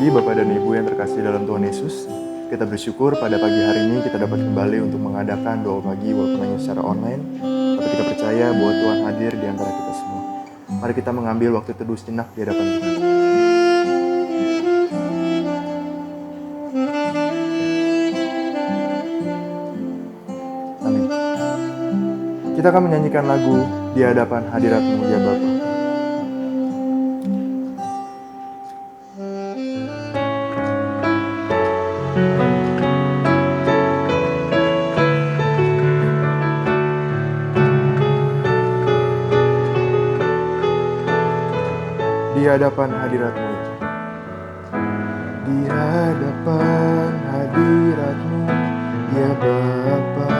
pagi Bapak dan Ibu yang terkasih dalam Tuhan Yesus. Kita bersyukur pada pagi hari ini kita dapat kembali untuk mengadakan doa pagi walaupun hanya secara online. Tapi kita percaya bahwa Tuhan hadir di antara kita semua. Mari kita mengambil waktu teduh sejenak di hadapan Tuhan. Amin. Kita akan menyanyikan lagu di hadapan hadirat-Mu ya Bapa. Di hadapan hadirat-Mu, di hadapan hadirat-Mu ya Bapa,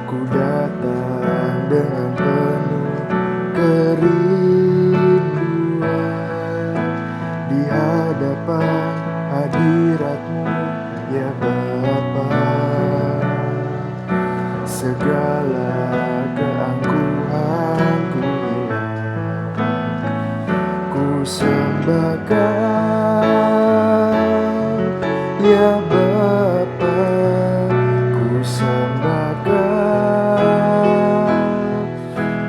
ku datang dengan penuh kerinduan. Di hadapan hadirat-Mu ya Bapa, segala keangkuhanku sembahkan ya Bapa, ku sembahkan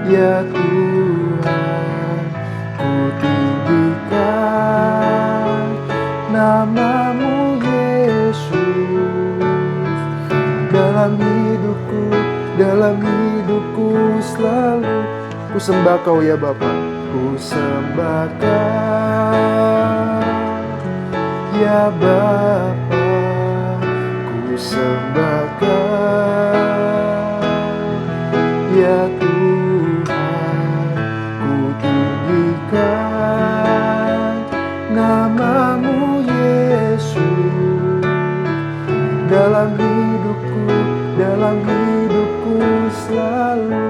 ya Tuhan, ku tinggikan nama-Mu Yesus dalam hidupku selalu. Ku sembah Kau ya Bapa, ku sembahkan ya Bapa, ku sembahkan ya Tuhan, ku tinggikan nama-Mu Yesus dalam hidupku selalu.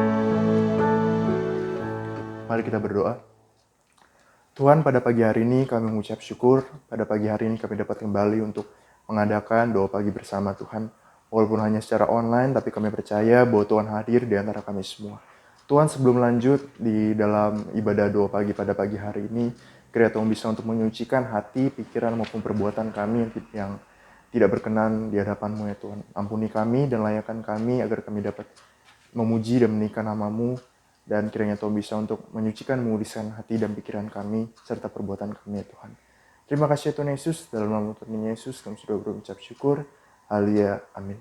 Mari kita berdoa. Tuhan, pada pagi hari ini kami mengucap syukur. Pada pagi hari ini kami dapat kembali untuk mengadakan doa pagi bersama Tuhan. Walaupun hanya secara online, tapi kami percaya bahwa Tuhan hadir di antara kami semua. Tuhan, sebelum lanjut di dalam ibadah doa pagi pada pagi hari ini, kiranya Tuhan bisa untuk menyucikan hati, pikiran maupun perbuatan kami yang tidak berkenan di hadapan-Mu ya Tuhan. Ampuni kami dan layakan kami agar kami dapat memuji dan menaikkan nama-Mu. Dan kiranya Tuhan bisa untuk menyucikan, memulihkan hati dan pikiran kami, serta perbuatan kami ya Tuhan. Terima kasih ya Tuhan Yesus, dalam nama Tuhan Yesus kami sudah berucap syukur. Haleluya, amin.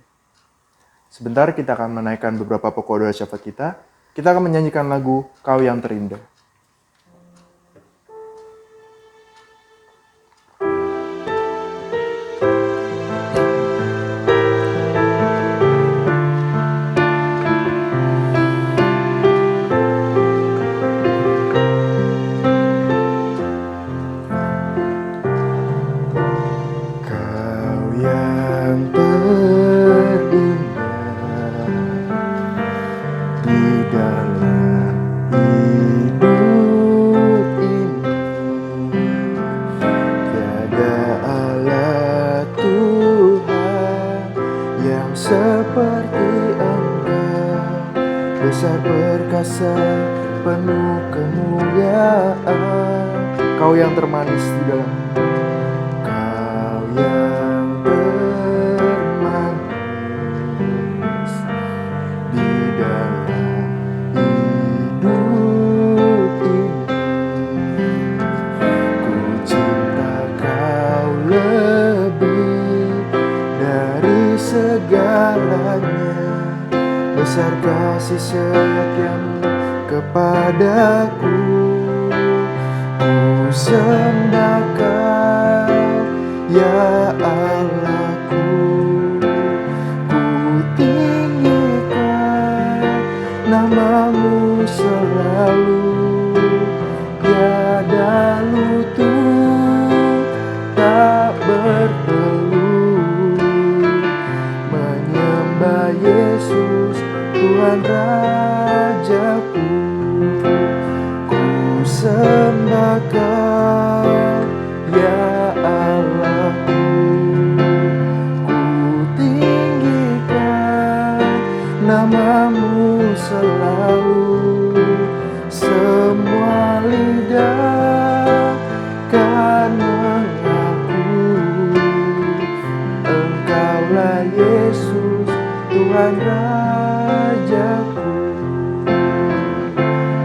Sebentar kita akan menaikkan beberapa pokok doa syafaat kita. Kita akan menyanyikan lagu Kau yang Terindah. Besar perkasa, penuh kemuliaan. Kau yang termanis di dalam, Kau yang termanis di dalam hidup ini. Ku cinta Kau lebih dari segalanya. Besar kasih setiamu kepadaku, ku sembah Kau ya Allahku, ku tinggikan nama-Mu selalu, tiada lutut tak bertelut menyembah Yesus Tuhan Rajaku. Ku sembah Kau ya Allahku, ku tinggikan nama-Mu selalu. Semua lidah kan Yesus, Tuhan Rajaku.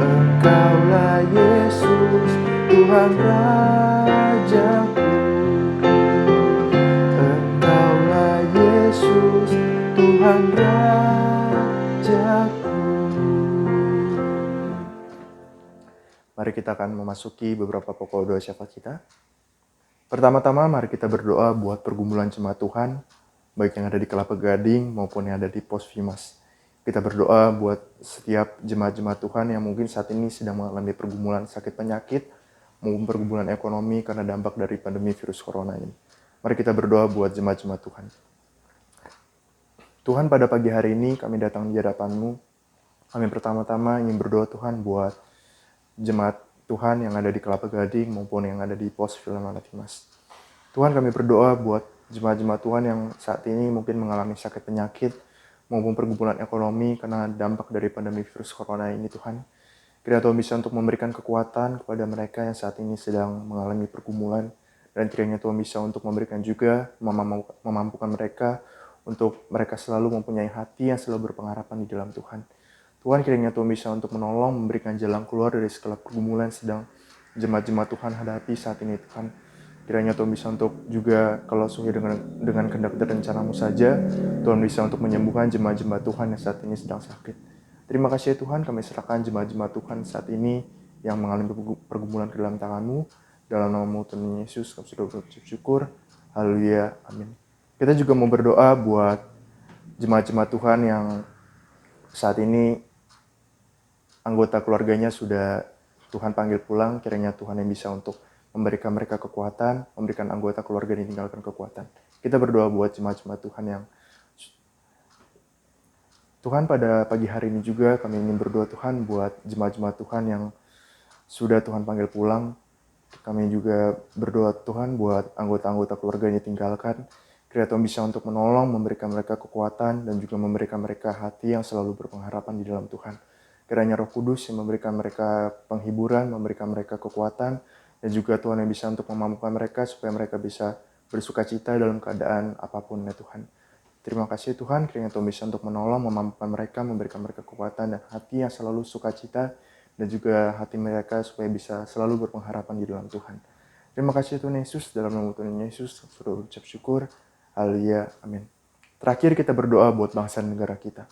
Engkaulah Yesus, Tuhan Rajaku. Engkaulah Yesus, Tuhan Rajaku. Mari kita akan memasuki beberapa pokok doa syafaat kita. Pertama-tama mari kita berdoa buat pergumulan jemaat Tuhan, baik yang ada di Kelapa Gading maupun yang ada di Pos Vimas. Kita berdoa buat setiap jemaat-jemaat Tuhan yang mungkin saat ini sedang mengalami pergumulan sakit penyakit, maupun pergumulan ekonomi karena dampak dari pandemi virus corona ini. Mari kita berdoa buat jemaat-jemaat Tuhan. Tuhan, pada pagi hari ini kami datang di hadapan-Mu. Kami pertama-tama ingin berdoa Tuhan buat jemaat Tuhan yang ada di Kelapa Gading maupun yang ada di Pos Vimas. Tuhan, kami berdoa buat jemaat-jemaat Tuhan yang saat ini mungkin mengalami sakit penyakit maupun pergumulan ekonomi karena dampak dari pandemi virus corona ini Tuhan. Kiranya Tuhan bisa untuk memberikan kekuatan kepada mereka yang saat ini sedang mengalami pergumulan, dan kiranya Tuhan bisa untuk memberikan juga memampukan mereka untuk mereka selalu mempunyai hati yang selalu berpengharapan di dalam Tuhan. Tuhan, kiranya Tuhan bisa untuk menolong, memberikan jalan keluar dari segala pergumulan sedang jemaat-jemaat Tuhan hadapi saat ini Tuhan. Kiranya Tuhan bisa untuk juga, kalau sesuai dengan kehendak dan rencana-Mu saja, Tuhan bisa untuk menyembuhkan jemaat-jemaat Tuhan yang saat ini sedang sakit. Terima kasih ya Tuhan, kami serahkan jemaat-jemaat Tuhan saat ini yang mengalami pergumulan ke dalam tangan-Mu. Dalam nama-Mu Tuhan Yesus, kami sudah berucap syukur. Haleluya, amin. Kita juga mau berdoa buat jemaat-jemaat Tuhan yang saat ini anggota keluarganya sudah Tuhan panggil pulang. Kiranya Tuhan yang bisa untuk memberikan mereka kekuatan, memberikan anggota keluarga yang ditinggalkan kekuatan. Kita berdoa buat jemaat-jemaat Tuhan yang Tuhan, pada pagi hari ini juga kami ingin berdoa Tuhan buat jemaat-jemaat Tuhan yang sudah Tuhan panggil pulang. Kami juga berdoa Tuhan buat anggota-anggota keluarga yang ditinggalkan. Kiranya Tuhan bisa untuk menolong, memberikan mereka kekuatan, dan juga memberikan mereka hati yang selalu berpengharapan di dalam Tuhan. Kiranya Roh Kudus yang memberikan mereka penghiburan, memberikan mereka kekuatan, dan juga Tuhan yang bisa untuk memampukan mereka supaya mereka bisa bersuka cita dalam keadaan apapun ya Tuhan. Terima kasih Tuhan, kiranya Tuhan bisa untuk menolong, memampukan mereka, memberikan mereka kekuatan dan hati yang selalu sukacita, dan juga hati mereka supaya bisa selalu berpengharapan di dalam Tuhan. Terima kasih Tuhan Yesus, dalam nama Tuhan Yesus, sudah ucap syukur. Haleluya, amin. Terakhir kita berdoa buat bangsa dan negara kita.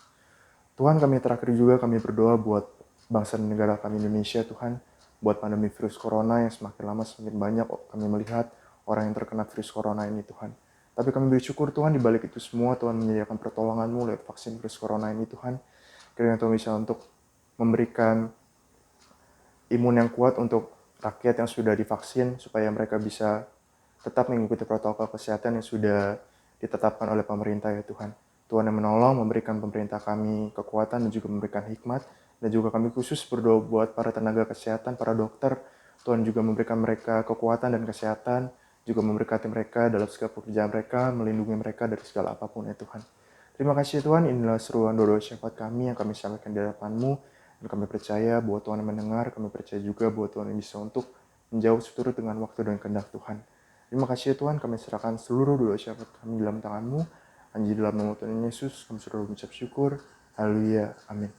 Tuhan, kami terakhir juga kami berdoa buat bangsa dan negara kami Indonesia Tuhan, buat pandemi virus corona yang semakin lama semakin banyak kami melihat orang yang terkena virus corona ini Tuhan. Tapi kami bersyukur Tuhan, di balik itu semua Tuhan menyediakan pertolongan-Mu lewat vaksin virus corona ini Tuhan. Kiranya Tuhan bisa untuk memberikan imun yang kuat untuk rakyat yang sudah divaksin, supaya mereka bisa tetap mengikuti protokol kesehatan yang sudah ditetapkan oleh pemerintah ya Tuhan. Tuhan yang menolong, memberikan pemerintah kami kekuatan dan juga memberikan hikmat. Dan juga kami khusus berdoa buat para tenaga kesehatan, para dokter. Tuhan juga memberikan mereka kekuatan dan kesehatan, juga memberkati mereka dalam segala pekerjaan mereka, melindungi mereka dari segala apapun ya Tuhan. Terima kasih Tuhan, inilah seruan doa syafaat kami yang kami sampaikan di hadapan-Mu. Dan kami percaya bahwa Tuhan yang mendengar, kami percaya juga bahwa Tuhan yang bisa untuk menjawab seturut dengan waktu dan kehendak Tuhan. Terima kasih Tuhan, kami serahkan seluruh doa syafaat kami dalam tangan-Mu. Hanya dalam nama Tuhan Yesus, kami sudah mengucap syukur. Haleluya, amin.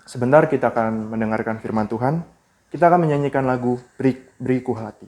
Sebentar kita akan mendengarkan firman Tuhan. Kita akan menyanyikan lagu Beriku Hati.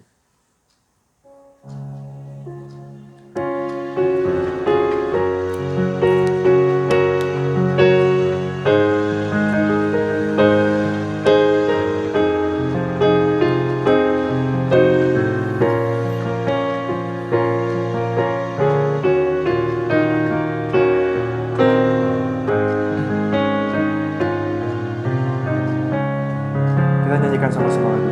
Kita nyanyikan sama-sama lagu.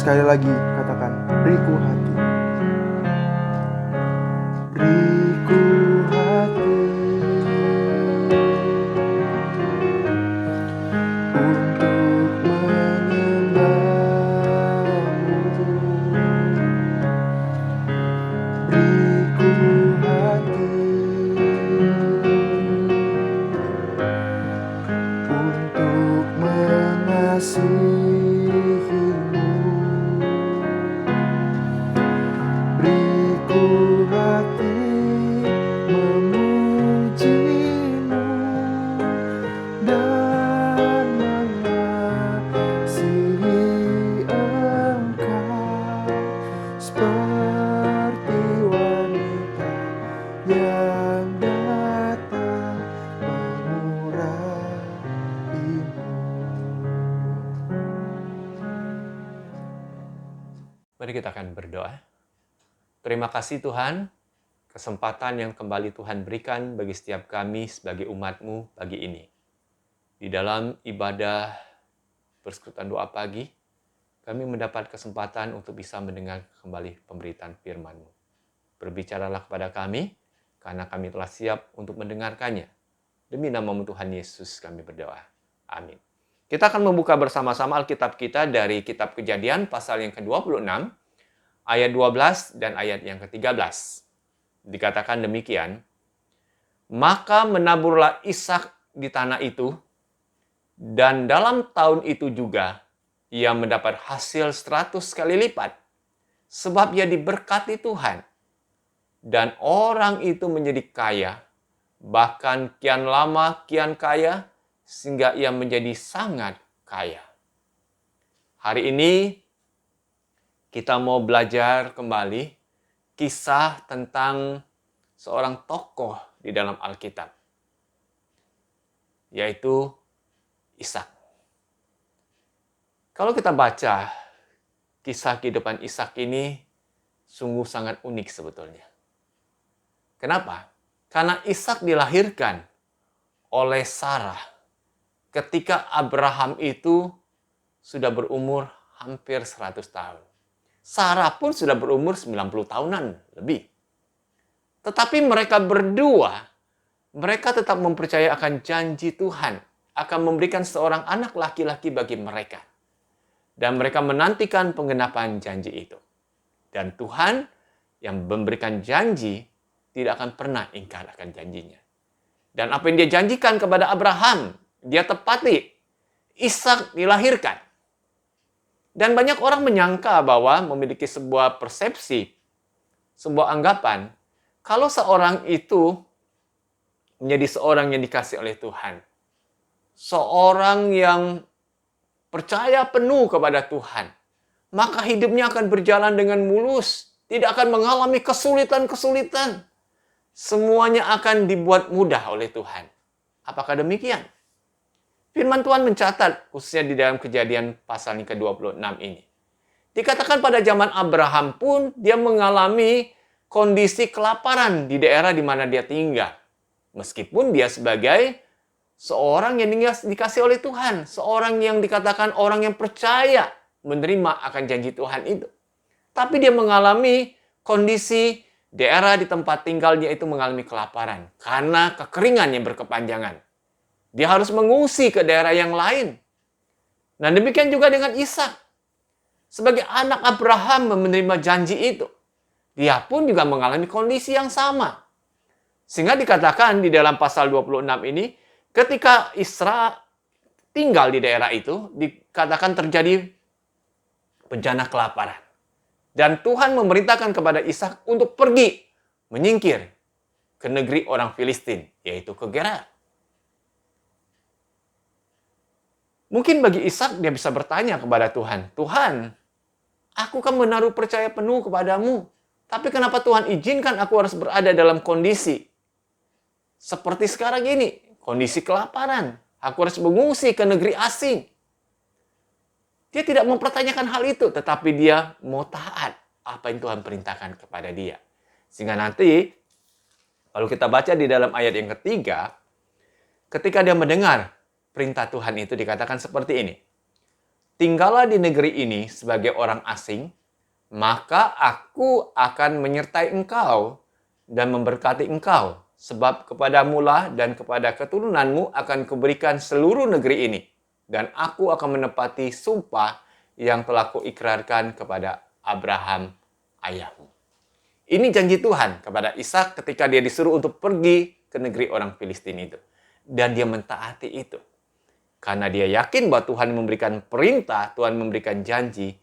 Sekali lagi katakan, beriku hati. Beriku hati untuk menyembahmu. Beriku hati untuk mengasihimu. Beriku hati memujimu dan mengasihi Engkau seperti wanita yang datang mengurapimu. Mari kita akan berdoa. Terima kasih Tuhan, kesempatan yang kembali Tuhan berikan bagi setiap kami sebagai umat-Mu pagi ini. Di dalam ibadah persekutuan doa pagi, kami mendapat kesempatan untuk bisa mendengar kembali pemberitaan firman-Mu. Berbicaralah kepada kami, karena kami telah siap untuk mendengarkannya. Demi nama-Mu Tuhan Yesus kami berdoa. Amin. Kita akan membuka bersama-sama Alkitab kita dari kitab Kejadian pasal yang ke-26, ayat 12 dan ayat yang ke-13. Dikatakan demikian, maka menaburlah Ishak di tanah itu, dan dalam tahun itu juga ia mendapat hasil 100 kali lipat, sebab ia diberkati Tuhan. Dan orang itu menjadi kaya, bahkan kian lama kian kaya, sehingga ia menjadi sangat kaya. Hari ini kita mau belajar kembali kisah tentang seorang tokoh di dalam Alkitab, yaitu Ishak. Kalau kita baca kisah kehidupan Ishak ini, sungguh sangat unik sebetulnya. Kenapa? Karena Ishak dilahirkan oleh Sarah ketika Abraham itu sudah berumur hampir 100 tahun. Sarah pun sudah berumur 90 tahunan lebih. Tetapi mereka berdua, mereka tetap mempercayai akan janji Tuhan akan memberikan seorang anak laki-laki bagi mereka. Dan mereka menantikan penggenapan janji itu. Dan Tuhan yang memberikan janji tidak akan pernah ingkar akan janjinya. Dan apa yang dia janjikan kepada Abraham, dia tepati. Ishak dilahirkan. Dan banyak orang menyangka bahwa memiliki sebuah persepsi, sebuah anggapan, kalau seorang itu menjadi seorang yang dikasih oleh Tuhan, seorang yang percaya penuh kepada Tuhan, maka hidupnya akan berjalan dengan mulus, tidak akan mengalami kesulitan-kesulitan. Semuanya akan dibuat mudah oleh Tuhan. Apakah demikian? Firman Tuhan mencatat, khususnya di dalam Kejadian pasal yang ke-26 ini. Dikatakan pada zaman Abraham pun, dia mengalami kondisi kelaparan di daerah di mana dia tinggal. Meskipun dia sebagai seorang yang dikasih oleh Tuhan. Seorang yang dikatakan orang yang percaya menerima akan janji Tuhan itu. Tapi dia mengalami kondisi daerah di tempat tinggalnya itu mengalami kelaparan. Karena kekeringan yang berkepanjangan. Dia harus mengungsi ke daerah yang lain. Nah, demikian juga dengan Ishak. Sebagai anak Abraham menerima janji itu, dia pun juga mengalami kondisi yang sama. Sehingga dikatakan di dalam pasal 26 ini, ketika Israel tinggal di daerah itu, dikatakan terjadi bencana kelaparan. Dan Tuhan memerintahkan kepada Ishak untuk pergi, menyingkir ke negeri orang Filistin, yaitu ke Gerar. Mungkin bagi Ishak dia bisa bertanya kepada Tuhan, Tuhan, aku kan menaruh percaya penuh kepadamu, tapi kenapa Tuhan izinkan aku harus berada dalam kondisi seperti sekarang ini, kondisi kelaparan, aku harus mengungsi ke negeri asing. Dia tidak mempertanyakan hal itu, tetapi dia mau taat apa yang Tuhan perintahkan kepada dia. Sehingga nanti, kalau kita baca di dalam ayat yang ketiga, ketika dia mendengar perintah Tuhan itu dikatakan seperti ini. tinggallah di negeri ini sebagai orang asing, maka aku akan menyertai engkau dan memberkati engkau. Sebab kepadamu lah dan kepada keturunanmu akan kuberikan seluruh negeri ini. Dan aku akan menepati sumpah yang telah kuikrarkan kepada Abraham ayahmu. Ini janji Tuhan kepada Ishak ketika dia disuruh untuk pergi ke negeri orang Filistin itu. Dan dia mentaati itu. Karena dia yakin bahwa Tuhan memberikan perintah, Tuhan memberikan janji.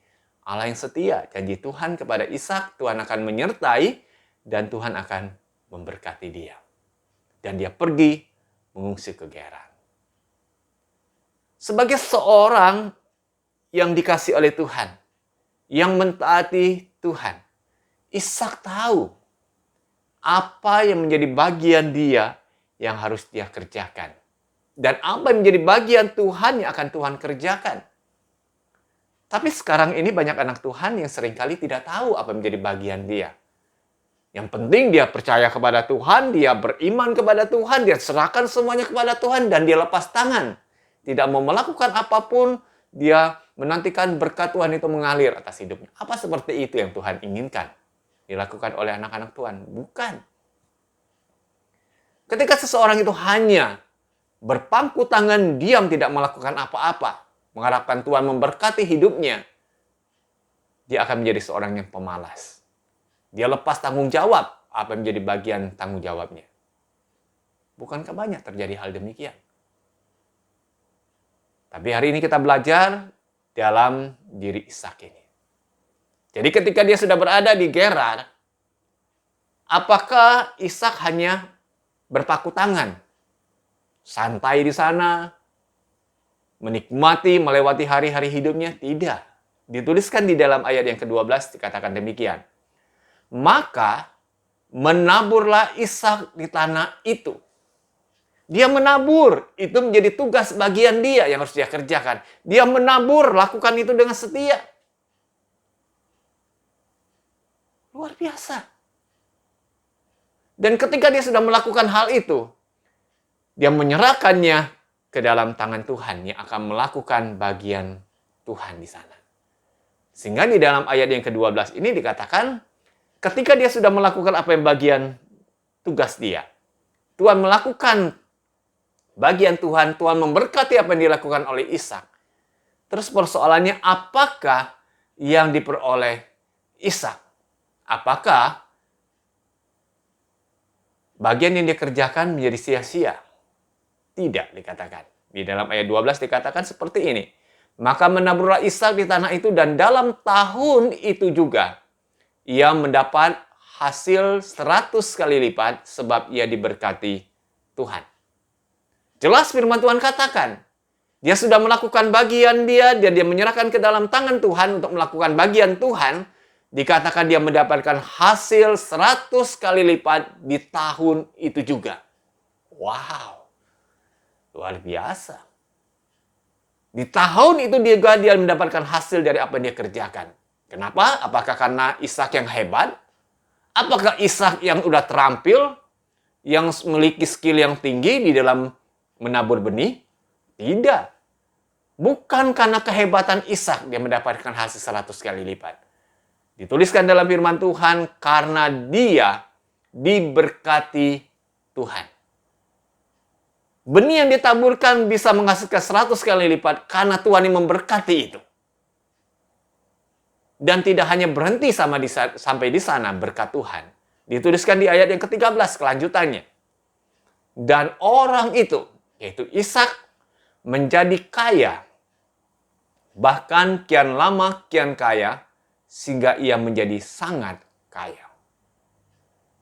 Allah yang setia, janji Tuhan kepada Ishak, Tuhan akan menyertai dan Tuhan akan memberkati dia. Dan dia pergi mengungsi ke Gerar. Sebagai seorang yang dikasih oleh Tuhan, yang mentaati Tuhan, Ishak tahu apa yang menjadi bagian dia yang harus dia kerjakan. Dan apa yang menjadi bagian Tuhan yang akan Tuhan kerjakan. Tapi sekarang ini banyak anak Tuhan yang seringkali tidak tahu apa yang menjadi bagian dia. Yang penting dia percaya kepada Tuhan, dia beriman kepada Tuhan, dia serahkan semuanya kepada Tuhan, dan dia lepas tangan. Tidak mau melakukan apapun, dia menantikan berkat Tuhan itu mengalir atas hidupnya. Apa seperti itu yang Tuhan inginkan dilakukan oleh anak-anak Tuhan? Bukan. Ketika seseorang itu hanya berpangku tangan, diam, tidak melakukan apa-apa, mengharapkan Tuhan memberkati hidupnya, dia akan menjadi seorang yang pemalas. Dia lepas tanggung jawab apa yang menjadi bagian tanggung jawabnya. Bukankah banyak terjadi hal demikian? Tapi hari ini kita belajar dalam diri Ishak ini. Jadi ketika dia sudah berada di Gerar, apakah Ishak hanya berpaku tangan, santai di sana, menikmati, melewati hari-hari hidupnya? Tidak. Dituliskan di dalam ayat yang ke-12 dikatakan demikian. Maka menaburlah Ishak di tanah itu. Dia menabur, itu menjadi tugas bagian dia yang harus dia kerjakan. Dia menabur, lakukan itu dengan setia. Luar biasa. Dan ketika dia sudah melakukan hal itu, dia menyerahkannya ke dalam tangan Tuhan yang akan melakukan bagian Tuhan di sana. Sehingga di dalam ayat yang ke-12 ini dikatakan, ketika dia sudah melakukan apa yang bagian tugas dia, Tuhan melakukan bagian Tuhan, Tuhan memberkati apa yang dilakukan oleh Ishak. Terus persoalannya, apakah yang diperoleh Ishak? Apakah bagian yang dikerjakan menjadi sia-sia? Tidak, dikatakan. Di dalam ayat 12 dikatakan seperti ini. Maka menaburlah Ishak di tanah itu, dan dalam tahun itu juga ia mendapat hasil 100 kali lipat sebab ia diberkati Tuhan. Jelas firman Tuhan katakan, dia sudah melakukan bagian dia, dan dia menyerahkan ke dalam tangan Tuhan untuk melakukan bagian Tuhan. Dikatakan dia mendapatkan hasil 100 kali lipat di tahun itu juga. Wow, luar biasa. Di tahun itu dia mendapatkan hasil dari apa yang dia kerjakan. Kenapa? Apakah karena Ishak yang hebat? Apakah Ishak yang udah terampil? Yang memiliki skill yang tinggi di dalam menabur benih? Tidak. Bukan karena kehebatan Ishak dia mendapatkan hasil 100 kali lipat. Dituliskan dalam firman Tuhan, karena dia diberkati Tuhan. Benih yang ditaburkan bisa menghasilkan 100 kali lipat karena Tuhan yang memberkati itu. Dan tidak hanya berhenti sampai di sana berkat Tuhan. Dituliskan di ayat yang ke-13 kelanjutannya. Dan orang itu, yaitu Ishak, menjadi kaya. Bahkan kian lama kian kaya, sehingga ia menjadi sangat kaya.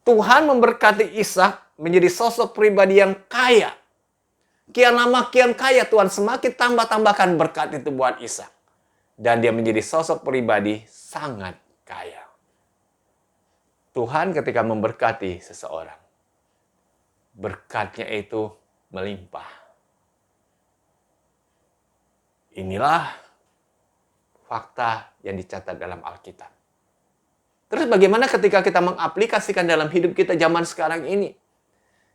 Tuhan memberkati Ishak menjadi sosok pribadi yang kaya. Kian lama kian kaya, Tuhan semakin tambahkan berkat itu buat Ishak. Dan dia menjadi sosok pribadi sangat kaya. Tuhan ketika memberkati seseorang, berkatnya itu melimpah. Inilah fakta yang dicatat dalam Alkitab. Terus bagaimana ketika kita mengaplikasikan dalam hidup kita zaman sekarang ini?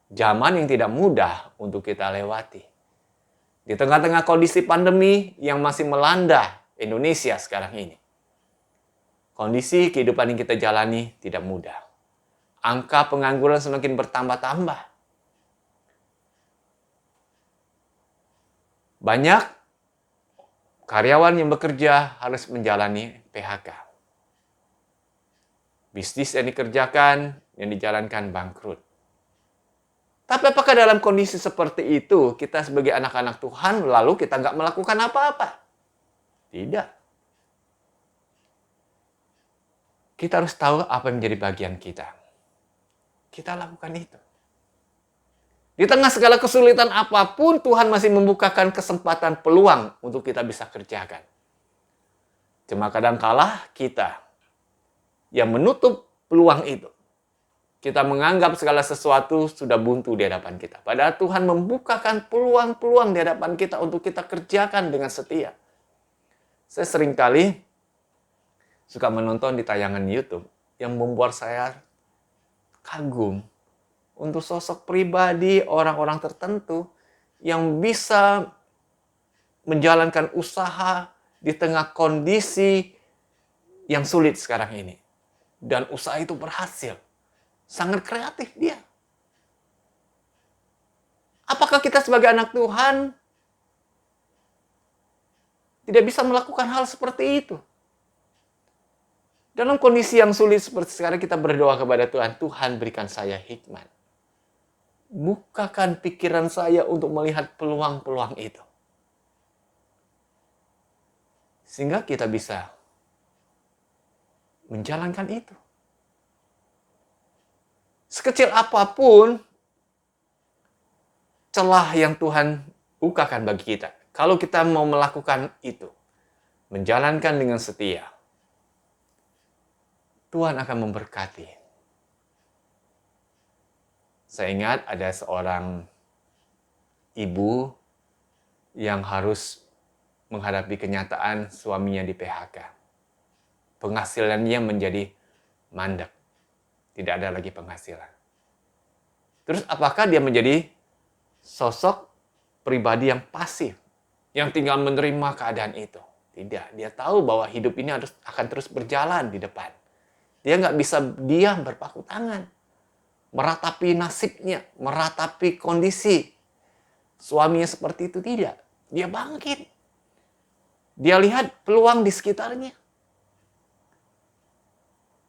Zaman yang tidak mudah untuk kita lewati. Di tengah-tengah kondisi pandemi yang masih melanda, Indonesia sekarang ini. Kondisi kehidupan yang kita jalani tidak mudah. Angka pengangguran semakin bertambah-tambah. Banyak karyawan yang bekerja harus menjalani PHK. Bisnis yang dikerjakan, yang dijalankan bangkrut. Tapi apakah dalam kondisi seperti itu, kita sebagai anak-anak Tuhan, lalu kita nggak melakukan apa-apa? Tidak. Kita harus tahu apa yang menjadi bagian kita. Kita lakukan itu. Di tengah segala kesulitan apapun, Tuhan masih membukakan kesempatan peluang untuk kita bisa kerjakan. Cuma kadangkala kita yang menutup peluang itu. Kita menganggap segala sesuatu sudah buntu di hadapan kita. Padahal Tuhan membukakan peluang-peluang di hadapan kita untuk kita kerjakan dengan setia. Saya seringkali suka menonton di tayangan YouTube yang membuat saya kagum untuk sosok pribadi orang-orang tertentu yang bisa menjalankan usaha di tengah kondisi yang sulit sekarang ini. Dan usaha itu berhasil. Sangat kreatif dia. Apakah kita sebagai anak Tuhan tidak bisa melakukan hal seperti itu? Dalam kondisi yang sulit seperti sekarang kita berdoa kepada Tuhan, Tuhan berikan saya hikmat. Bukakan pikiran saya untuk melihat peluang-peluang itu. Sehingga kita bisa menjalankan itu. Sekecil apapun celah yang Tuhan bukakan bagi kita. Kalau kita mau melakukan itu, menjalankan dengan setia, Tuhan akan memberkati. Saya ingat ada seorang ibu yang harus menghadapi kenyataan suaminya di PHK. Penghasilannya menjadi mandek. Tidak ada lagi penghasilan. Terus apakah dia menjadi sosok pribadi yang pasif, yang tinggal menerima keadaan itu? Tidak, dia tahu bahwa hidup ini akan terus berjalan di depan. Dia nggak bisa diam berpangku tangan, meratapi nasibnya, meratapi kondisi suaminya seperti itu. Tidak, dia bangkit. Dia lihat peluang di sekitarnya.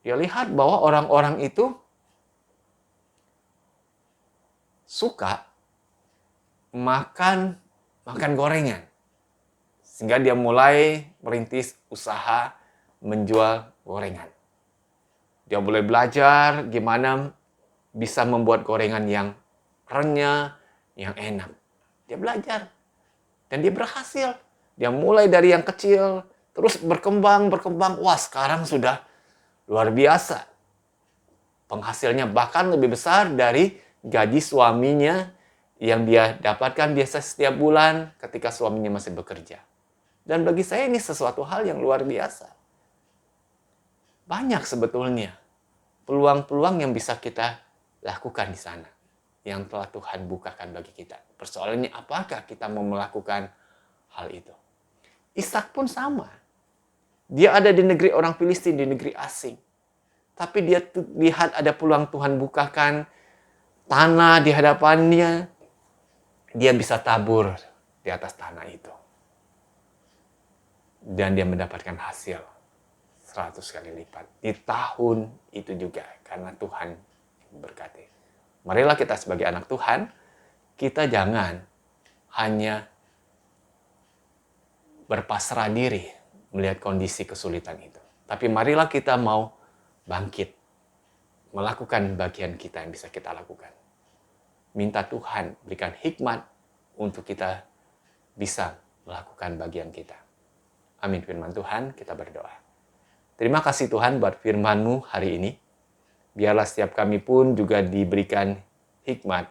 Dia lihat bahwa orang-orang itu suka makan gorengan. Sehingga dia mulai merintis usaha menjual gorengan. Dia mulai belajar gimana bisa membuat gorengan yang renyah, yang enak. Dia belajar. Dan dia berhasil. Dia mulai dari yang kecil, terus berkembang. Wah, sekarang sudah luar biasa. Penghasilnya bahkan lebih besar dari gaji suaminya yang dia dapatkan biasa setiap bulan ketika suaminya masih bekerja. Dan bagi saya ini sesuatu hal yang luar biasa. Banyak sebetulnya peluang-peluang yang bisa kita lakukan di sana. Yang telah Tuhan bukakan bagi kita. Persoalannya apakah kita mau melakukan hal itu? Ishak pun sama. Dia ada di negeri orang Filistin, di negeri asing. Tapi dia lihat ada peluang Tuhan bukakan tanah di hadapannya. Dia bisa tabur di atas tanah itu. Dan dia mendapatkan hasil 100 kali lipat. Di tahun itu juga. Karena Tuhan berkati. Marilah kita sebagai anak Tuhan, kita jangan hanya berpasrah diri melihat kondisi kesulitan itu. Tapi marilah kita mau bangkit. Melakukan bagian kita yang bisa kita lakukan. Minta Tuhan berikan hikmat untuk kita bisa melakukan bagian kita. Amin firman Tuhan, kita berdoa. Terima kasih Tuhan buat firman-Mu hari ini. Biarlah setiap kami pun juga diberikan hikmat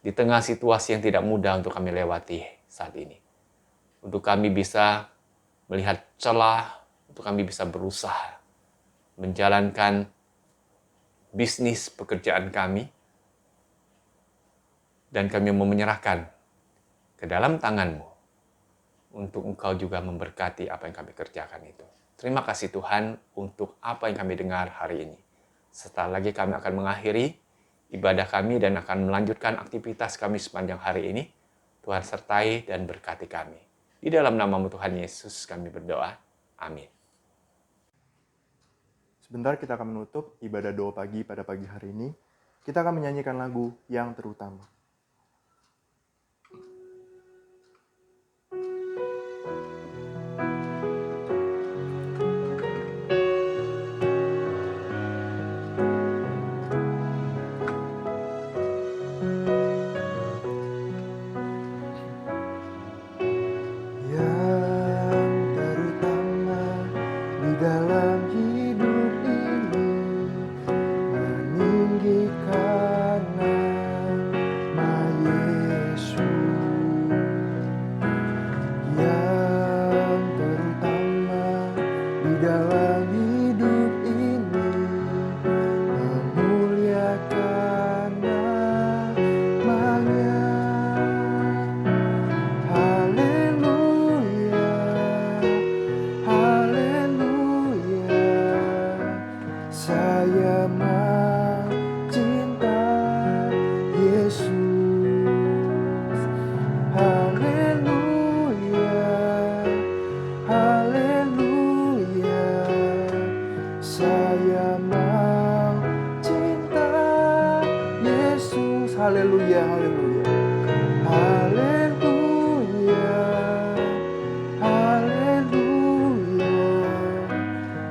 di tengah situasi yang tidak mudah untuk kami lewati saat ini. Untuk kami bisa melihat celah, untuk kami bisa berusaha menjalankan bisnis pekerjaan kami, dan kami mau menyerahkan ke dalam tangan-Mu untuk Engkau juga memberkati apa yang kami kerjakan itu. Terima kasih Tuhan untuk apa yang kami dengar hari ini. Setelah lagi kami akan mengakhiri ibadah kami dan akan melanjutkan aktivitas kami sepanjang hari ini. Tuhan sertai dan berkati kami. Di dalam nama-Mu Tuhan Yesus kami berdoa. Amin. Sebentar kita akan menutup ibadah doa pagi pada pagi hari ini. Kita akan menyanyikan lagu yang terutama. Yang terutama di dalam hidup ini, meninggikan nama Yesus. Yang terutama di dalam hidup ini, memuliakan namanya. Haleluya, haleluya, saya mencinta Yesus. Haleluya, haleluya, saya mencinta Yesus. Haleluya, haleluya. Haleluya, haleluya,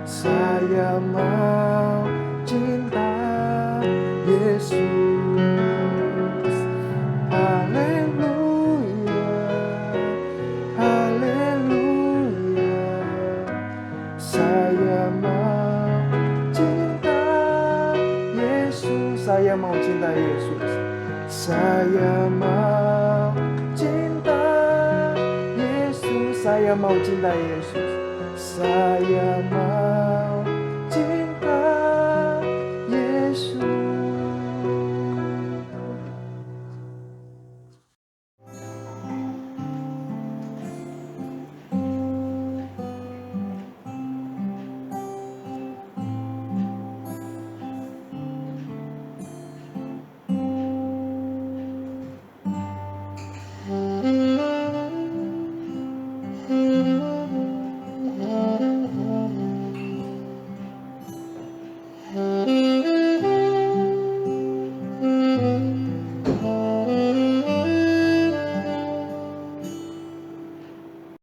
saya mau cinta Yesus. Haleluya, haleluya, saya mau cinta Yesus. Saya mau cinta Yesus. Saya mau cinta Yesus. Saya mau cinta Yesus. Saya mau